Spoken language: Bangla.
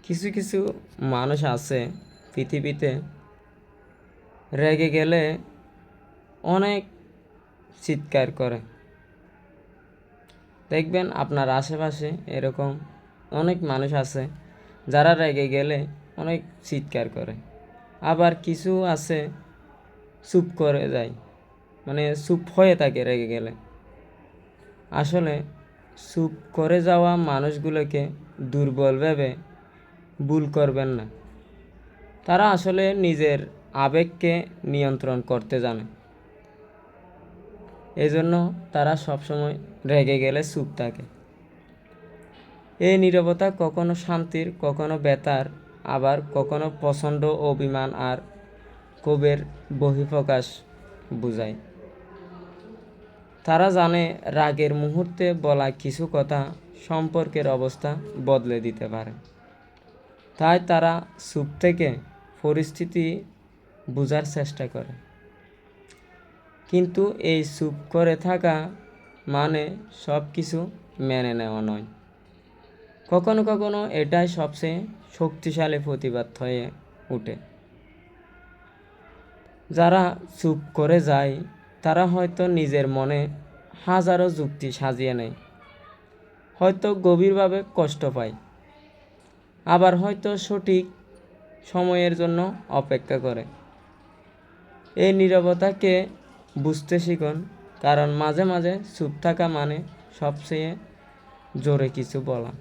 কিছু কিছু মানুষ আছে পৃথিবীতে, রেগে গেলে অনেক চিৎকার করে। দেখবেন আপনার আশেপাশে এরকম অনেক মানুষ আছে যারা রেগে গেলে অনেক চিৎকার করে। আবার কিছু আছে চুপ করে যায়, মানে চুপ হয়ে থাকে রেগে গেলে। আসলে চুপ করে যাওয়া মানুষগুলোকে দুর্বল ভেবে ভুল করবেন না। তারা আসলে নিজের আবেগকে নিয়ন্ত্রণ করতে জানে, এজন্য তারা সবসময় রেগে গেলে চুপ থাকে। এই নীরবতা কখনো শান্তির, কখনো ব্যথার, আবার কখনো প্রচণ্ড অভিমান আর ক্ষোভের বহিঃপ্রকাশ বোঝায়। তারা জানে রাগের মুহূর্তে বলা কিছু কথা সম্পর্কের অবস্থা বদলে দিতে পারে। তাই তারা চুপ থেকে পরিস্থিতি বোঝার চেষ্টা করে। কিন্তু এই চুপ করে থাকা মানে সব কিছু মেনে নেওয়া নয়। কখনো কখনো এটাই সবচেয়ে শক্তিশালী প্রতিবাদ হয়ে ওঠে। যারা চুপ করে যায় তারা হয়তো নিজের মনে হাজারো যুক্তি সাজিয়ে নেয়, হয়তো গভীরভাবে কষ্ট পায়, আবার হয়তো সঠিক সময়ের জন্য অপেক্ষা করে। এই নীরবতাকে বুঝতে শিখুন, কারণ মাঝে মাঝে চুপ থাকা মানে সবচেয়ে জোরে কিছু বলা।